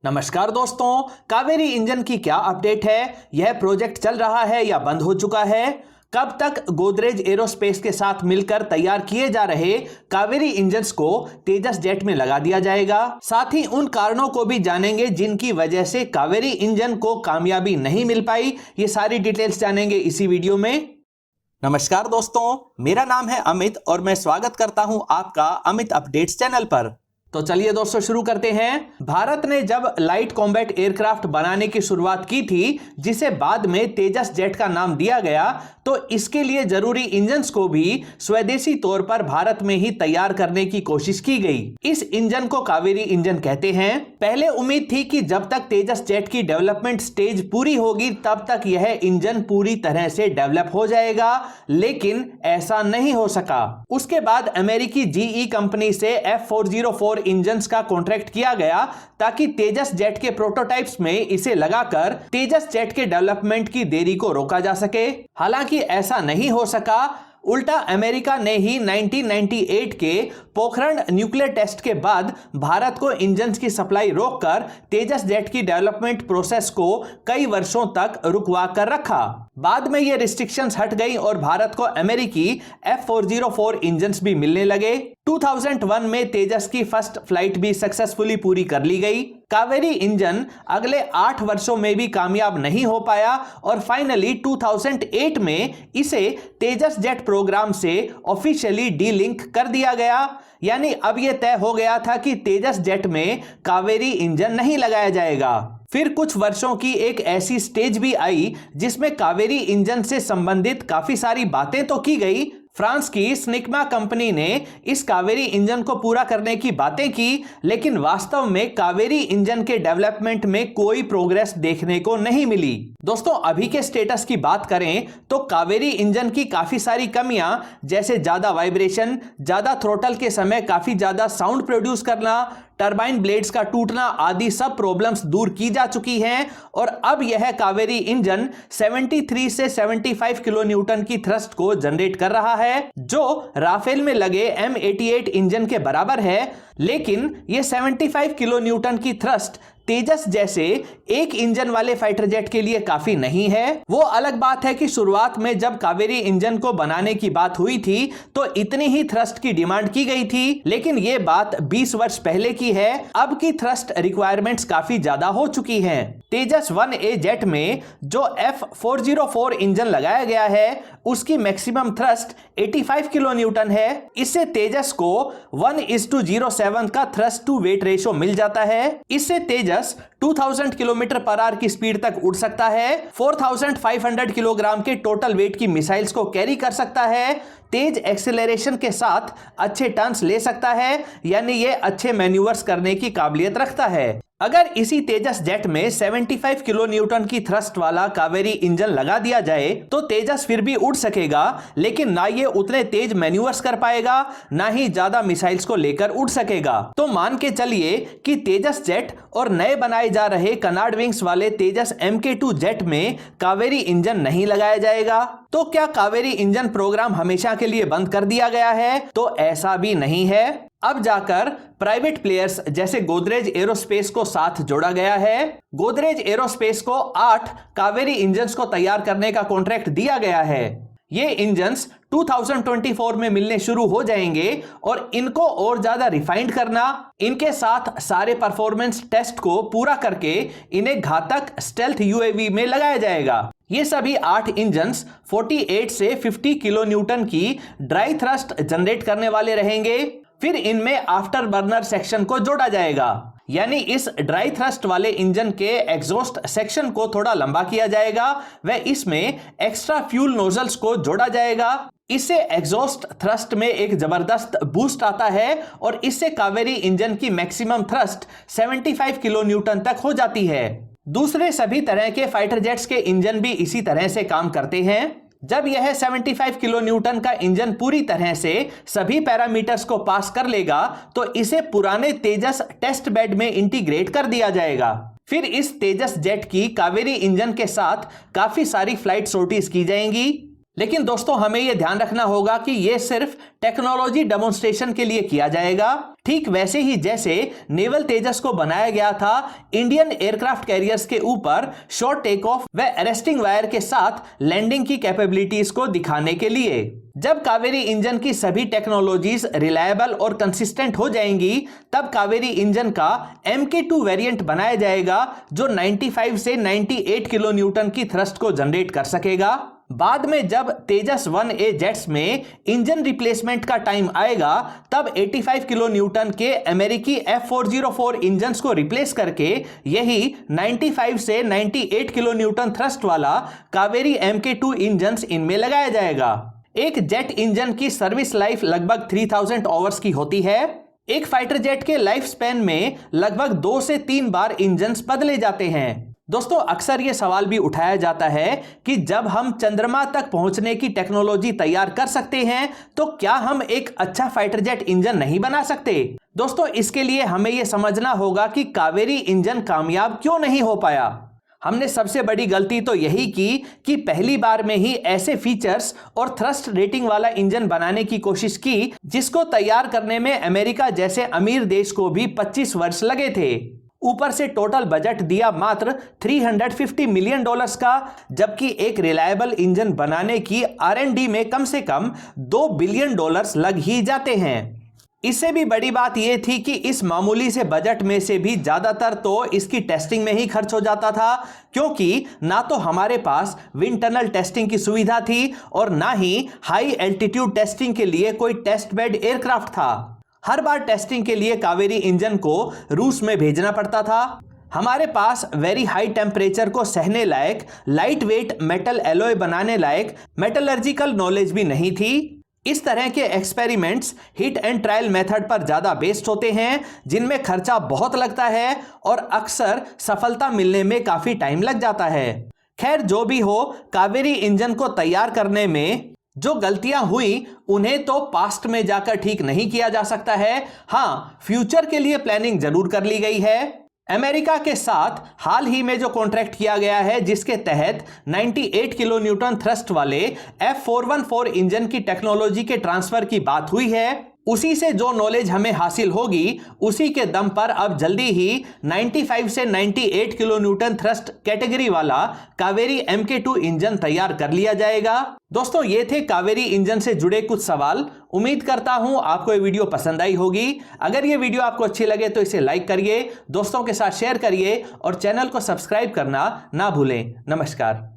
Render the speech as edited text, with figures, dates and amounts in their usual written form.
नमस्कार दोस्तों, कावेरी इंजन की क्या अपडेट है? यह प्रोजेक्ट चल रहा है या बंद हो चुका है? कब तक गोदरेज एरोस्पेस के साथ मिलकर तैयार किए जा रहे कावेरी इंजन्स को तेजस जेट में लगा दिया जाएगा? साथ ही उन कारणों को भी जानेंगे जिनकी वजह से कावेरी इंजन को कामयाबी नहीं मिल पाई। ये सारी डिटेल्स जानेंगे इसी वीडियो में। नमस्कार दोस्तों, मेरा नाम है अमित और मैं स्वागत करता हूं आपका अमित अपडेट्स चैनल पर। तो चलिए दोस्तों शुरू करते हैं। भारत ने जब लाइट कॉम्बैट एयरक्राफ्ट बनाने की शुरुआत की थी, जिसे बाद में तेजस जेट का नाम दिया गया, तो इसके लिए जरूरी इंजन्स को भी स्वदेशी तौर पर भारत में ही तैयार करने की कोशिश की गई। इस इंजन को कावेरी इंजन कहते हैं। पहले उम्मीद थी कि जब तक तेजस जेट की डेवलपमेंट स्टेज पूरी होगी तब तक यह इंजन पूरी तरह से डेवलप हो जाएगा, लेकिन ऐसा नहीं हो सका। उसके बाद अमेरिकी जीई कंपनी से F404 इंजन्स का कॉन्ट्रैक्ट किया गया ताकि तेजस जेट के प्रोटोटाइप्स में इसे लगाकर तेजस जेट के डेवलपमेंट की देरी को रोका जा सके। हालांकि ऐसा नहीं हो सका। उल्टा अमेरिका ने ही 1998 के पोखरण न्यूक्लियर टेस्ट के बाद भारत को इंजन्स की सप्लाई रोककर तेजस जेट की डेवलपमेंट प्रोसेस को कई वर्षों तक रुकवा कर रखा। बाद में ये रिस्ट्रिक्शंस हट गई और भारत को अमेरिकी F404 इंजन्स भी मिलने लगे। 2001 में तेजस की फर्स्ट फ्लाइट भी सक्सेसफुली पूरी कर ली गई। कावेरी इंजन अगले 8 वर्षों में भी कामयाब नहीं हो पाया और फाइनली 2008 में इसे तेजस जेट प्रोग्राम से ऑफिशियली डीलिंक कर दिया गया। यानी अब यह तय हो गया था कि तेजस जेट में कावेरी इंजन नहीं लगाया जाएगा। फिर कुछ वर्षों की एक ऐसी स्टेज भी आई जिसमें कावेरी इंजन से संबंधित काफी सारी बातें तो की गई। फ्रांस की स्निकमा कंपनी ने इस कावेरी इंजन को पूरा करने की बातें की, लेकिन वास्तव में कावेरी इंजन के डेवलपमेंट में कोई प्रोग्रेस देखने को नहीं मिली। दोस्तों, अभी के स्टेटस की बात करें तो कावेरी इंजन की काफी सारी कमियां, जैसे ज्यादा वाइब्रेशन, ज्यादा थ्रोटल के समय काफी ज्यादा साउंड प्रोड्यूस करना, टरबाइन ब्लेड्स का टूटना आदि सब प्रॉब्लम्स दूर की जा चुकी हैं और अब यह कावेरी इंजन 73 से 75 किलो न्यूटन की थ्रस्ट को जनरेट कर रहा है, जो राफेल में लगे M88 इंजन के बराबर है। लेकिन यह 75 किलो न्यूटन की थ्रस्ट तेजस जैसे एक इंजन वाले फाइटर जेट के लिए काफी नहीं है। वो अलग बात है कि शुरुआत में जब कावेरी इंजन को बनाने की बात हुई थी तो इतनी ही थ्रस्ट की डिमांड की गई थी, लेकिन ये बात 20 वर्ष पहले की है। अब की थ्रस्ट रिक्वायरमेंट्स काफी ज्यादा हो चुकी हैं। तेजस 1A जेट में जो F404 इंजन लगाया गया है उसकी मैक्सिमम थ्रस्ट 85 किलो न्यूटन है। इससे तेजस को 1:07 का थ्रस्ट टू वेट रेशो मिल जाता है। इससे तेजस 2000 किलोमीटर पर आवर की स्पीड तक उड़ सकता है। 4500 किलोग्राम के टोटल वेट की मिसाइल्स को कैरी कर सकता है। तेज एक्सेलरेशन के साथ अच्छे टर्न्स ले सकता है, यानी यह अच्छे मैन्यूवर्स करने की काबिलियत रखता है। अगर इसी तेजस जेट में 75 किलो न्यूटन की थ्रस्ट वाला कावेरी इंजन लगा दिया जाए तो तेजस फिर भी उड़ सकेगा, लेकिन ना ये उतने तेज मैन्यूवर्स कर पाएगा, ना ही ज्यादा मिसाइल्स को लेकर उड़ सकेगा। तो मान के चलिए कि तेजस जेट और नए बनाए जा रहे कनार्ड विंग्स वाले तेजस MK2 जेट में कावेरी इंजन नहीं लगाया जाएगा। तो क्या कावेरी इंजन प्रोग्राम हमेशा के लिए बंद कर दिया गया है? तो ऐसा भी नहीं है। अब जाकर प्राइवेट प्लेयर्स जैसे गोदरेज एरोस्पेस को साथ जोड़ा गया है। गोदरेज एरोस्पेस को 8 कावेरी इंजन्स को तैयार करने का कॉन्ट्रैक्ट दिया गया है। ये इंजन्स 2024 में मिलने शुरू हो जाएंगे और इनको और ज्यादा रिफाइंड करना, इनके साथ सारे परफॉर्मेंस टेस्ट को पूरा करके इन्हें घातक स्टेल्थ UAV में लगाया जाएगा। ये सभी 8 इंजन्स 48 से 50 किलो न्यूटन की ड्राई थ्रस्ट जनरेट करने वाले रहेंगे। फिर इनमें आफ्टर बर्नर सेक्शन को जोड़ा जाएगा, यानी इस ड्राई थ्रस्ट वाले इंजन के एग्जॉस्ट सेक्शन को थोड़ा लंबा किया जाएगा व इसमें एक्स्ट्रा फ्यूल नोजल्स को जोड़ा जाएगा। इससे एग्जॉस्ट थ्रस्ट में एक जबरदस्त बूस्ट आता है और इससे कावेरी इंजन की मैक्सिमम थ्रस्ट 75 किलो न्यूटन तक हो जाती है। दूसरे सभी तरह के फाइटर जेट्स के इंजन भी इसी तरह से काम करते हैं। जब यह 75 किलो न्यूटन का इंजन पूरी तरह से सभी पैरामीटर्स को पास कर लेगा तो इसे पुराने तेजस टेस्ट बेड में इंटीग्रेट कर दिया जाएगा। फिर इस तेजस जेट की कावेरी इंजन के साथ काफी सारी फ्लाइट सॉर्टीज की जाएंगी। लेकिन दोस्तों हमें यह ध्यान रखना होगा कि यह सिर्फ टेक्नोलॉजी डेमोन्स्ट्रेशन के लिए किया जाएगा, ठीक वैसे ही जैसे नेवल तेजस को बनाया गया था इंडियन एयरक्राफ्ट कैरियर्स के ऊपर शॉर्ट टेक ऑफ व अरेस्टिंग वायर के साथ लैंडिंग की कैपेबिलिटीज को दिखाने के लिए। जब कावेरी इंजन की सभी टेक्नोलॉजीज रिलायबल और कंसिस्टेंट हो जाएंगी, तब कावेरी इंजन का MK2 वेरिएंट बनाया जाएगा जो 95 से 98 किलो न्यूटन की थ्रस्ट को जनरेट कर सकेगा। बाद में जब तेजस 1A जेट्स में इंजन रिप्लेसमेंट का टाइम आएगा, तब 85 किलो न्यूटन के अमेरिकी F404 इंजन्स को रिप्लेस करके यही 95 से 98 किलो न्यूटन थ्रस्ट वाला कावेरी MK2 इंजन्स इनमें लगाया जाएगा। एक जेट इंजन की सर्विस लाइफ लगभग 3000 आवर्स की होती है। एक फाइटर जेट के लाइफ स्पैन में लगभग 2 से 3 बार इंजन्स बदले जाते हैं। दोस्तों अक्सर यह सवाल भी उठाया जाता है कि जब हम चंद्रमा तक पहुंचने की टेक्नोलॉजी तैयार कर सकते हैं, तो क्या हम एक अच्छा फाइटर जेट इंजन नहीं बना सकते? दोस्तों इसके लिए हमें यह समझना होगा कि कावेरी इंजन कामयाब क्यों नहीं हो पाया। हमने सबसे बड़ी गलती तो यही की कि पहली बार में ही ऐसे फीचर्स और थ्रस्ट रेटिंग वाला इंजन बनाने की कोशिश की जिसको तैयार करने में अमेरिका जैसे अमीर देश को भी 25 वर्ष लगे थे। ऊपर से टोटल बजट दिया मात्र $350 मिलियन का, जबकि एक रिलायबल इंजन बनाने की R&D में कम से कम $2 बिलियन लग ही जाते हैं। इससे भी बड़ी बात यह थी कि इस मामूली से बजट में से भी ज्यादातर तो इसकी टेस्टिंग में ही खर्च हो जाता था, क्योंकि ना तो हमारे पास विंड टनल टेस्टिंग की सुविधा थी और ना ही हाई एल्टीट्यूड टेस्टिंग के लिए कोई टेस्ट बेड एयरक्राफ्ट था। हर बार टेस्टिंग के लिए कावेरी इंजन को रूस में भेजना पड़ता था। हमारे पास वेरी हाई टेम्परेचर को सहने लायक लाइट वेट मेटल एलॉय बनाने लायक मेटलर्जिकल नॉलेज भी नहीं थी। इस तरह के experiments hit and trial method पर ज्यादा बेस्ड होते हैं, जिनमें खर्चा बहुत लगता है और अक्सर सफलता मिलने में काफी टाइम लग जाता है। खैर जो भी हो, कावेरी इंजन को तैयार करने में जो गलतियां हुई उन्हें तो पास्ट में जाकर ठीक नहीं किया जा सकता है। हाँ, फ्यूचर के लिए प्लानिंग जरूर कर ली गई है। अमेरिका के साथ हाल ही में जो कॉन्ट्रैक्ट किया गया है, जिसके तहत 98 किलो न्यूटन थ्रस्ट वाले F414 इंजन की टेक्नोलॉजी के ट्रांसफर की बात हुई है, उसी से जो नॉलेज हमें हासिल होगी उसी के दम पर अब जल्दी ही 95 से 98 किलो न्यूटन थ्रस्ट कैटेगरी वाला कावेरी MK2 इंजन तैयार कर लिया जाएगा। दोस्तों ये थे कावेरी इंजन से जुड़े कुछ सवाल। उम्मीद करता हूं आपको ये वीडियो पसंद आई होगी। अगर ये वीडियो आपको अच्छी लगे तो इसे लाइक करिए, दोस्तों के साथ शेयर करिए और चैनल को सब्सक्राइब करना ना भूलें। नमस्कार।